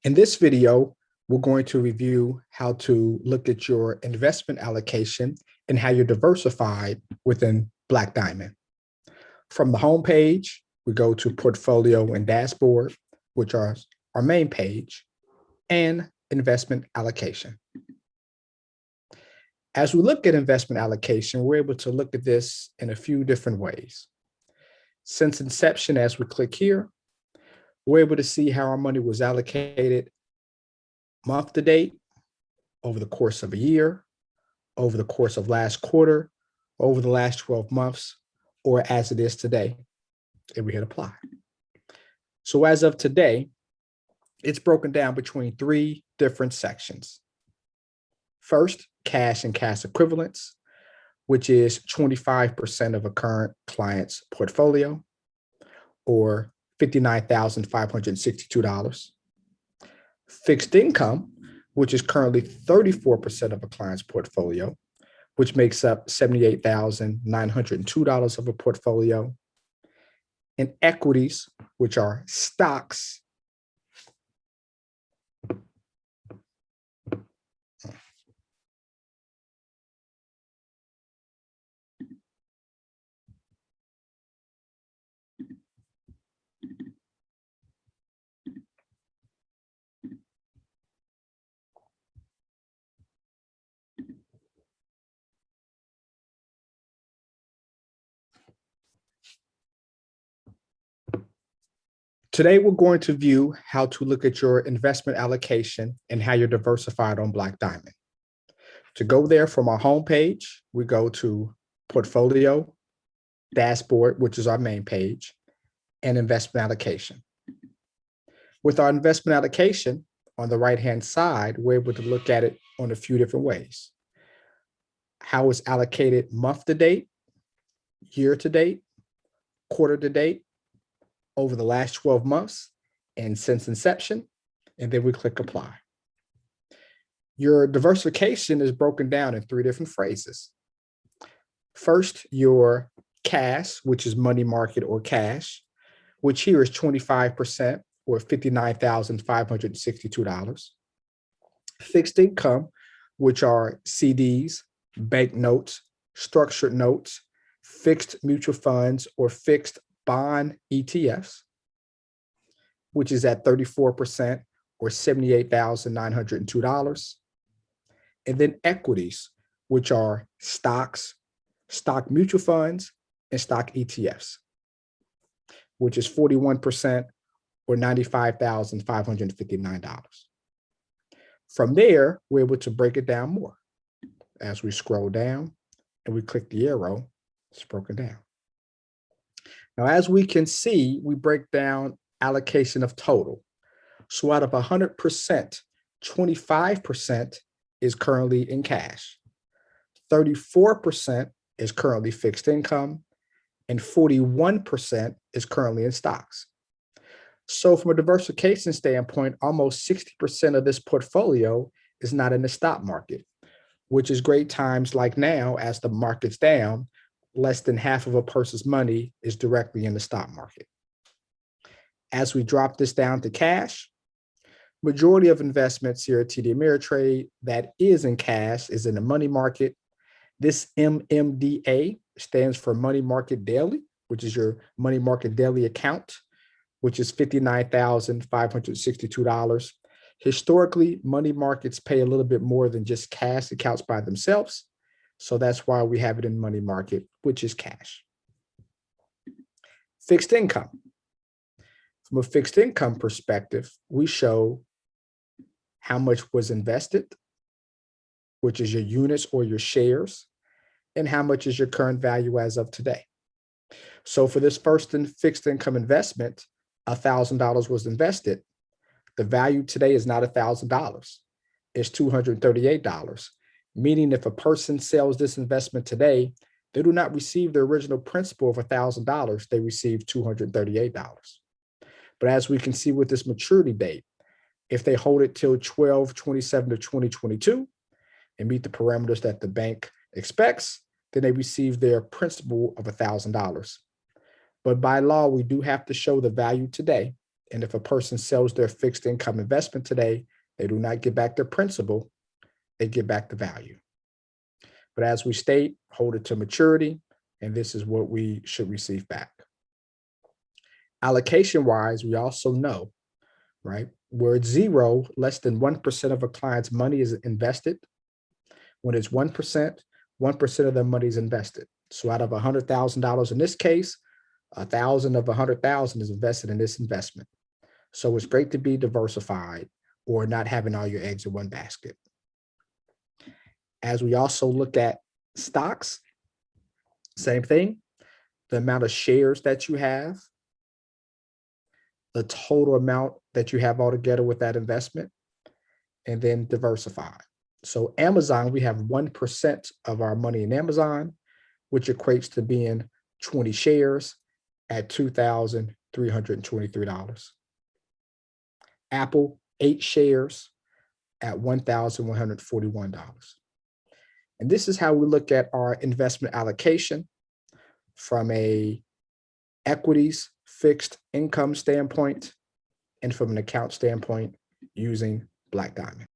In this video, we're going to review how to look at your investment allocation and how you're diversified within Black Diamond. From the home page, we go to Portfolio and Dashboard, which are our main page, and Investment Allocation. As we look at investment allocation, we're able to look at this in a few different ways. Since inception, as we click here, we're able to see how our money was allocated month to date, over the course of a year, over the course of last quarter, over the last 12 months, or as it is today, and we hit apply. So as of today, it's broken down between three different sections. First, cash and cash equivalents, which is 25% of a current client's portfolio, or $59,562. Fixed income, which is currently 34% of a client's portfolio, which makes up $78,902 of a portfolio. And equities, which are stocks, Today, we're going to view how to look at your investment allocation and how you're diversified on Black Diamond. To go there from our homepage, we go to Portfolio, Dashboard, which is our main page, and Investment Allocation. With our investment allocation, on the right-hand side, we're able to look at it on a few different ways. How it's allocated month to date, year to date, quarter to date, over the last 12 months, and since inception, and then we click apply. Your diversification is broken down in three different phrases. First, your cash, which is money market or cash, which here is 25% or $59,562. Fixed income, which are CDs, bank notes, structured notes, fixed mutual funds, or fixed bond ETFs, which is at 34% or $78,902. And then equities, which are stocks, stock mutual funds, and stock ETFs, which is 41% or $95,559. From there, we're able to break it down more. As we scroll down and we click the arrow, it's broken down. Now, as we can see, we break down allocation of total. So out of 100%, 25% is currently in cash, 34% is currently fixed income, and 41% is currently in stocks. So from a diversification standpoint, almost 60% of this portfolio is not in the stock market, which is great times like now as the market's down. Less than half of a person's money is directly in the stock market. As we drop this down to cash, majority of investments here at TD Ameritrade that is in cash is in the money market. This MMDA stands for Money Market Daily, which is your money market daily account, which is $59,562. Historically, money markets pay a little bit more than just cash accounts by themselves. So that's why we have it in money market, which is cash. Fixed income. From a fixed income perspective, we show how much was invested, which is your units or your shares, and how much is your current value as of today. So for this first fixed income investment, $1,000 was invested. The value today is not $1,000, it's $238. Meaning if a person sells this investment today, they do not receive the original principal of $1,000, they receive $238. But as we can see with this maturity date, if they hold it till 12/27 of 2022 and meet the parameters that the bank expects, then they receive their principal of $1,000. But by law, we do have to show the value today. And if a person sells their fixed income investment today, they do not get back their principal, they get back the value. But as we state, hold it to maturity, and this is what we should receive back. Allocation wise, we also know, right? Where it's zero, less than 1% of a client's money is invested. When it's 1%, 1% of their money is invested. So out of $100,000 in this case, 1,000 of 100,000 is invested in this investment. So it's great to be diversified or not having all your eggs in one basket. As we also look at stocks, same thing, the amount of shares that you have, the total amount that you have altogether with that investment, and then diversify. So Amazon, we have 1% of our money in Amazon, which equates to being 20 shares at $2,323. Apple, 8 shares at $1,141. And this is how we look at our investment allocation from a equities fixed income standpoint and from an account standpoint using Black Diamond.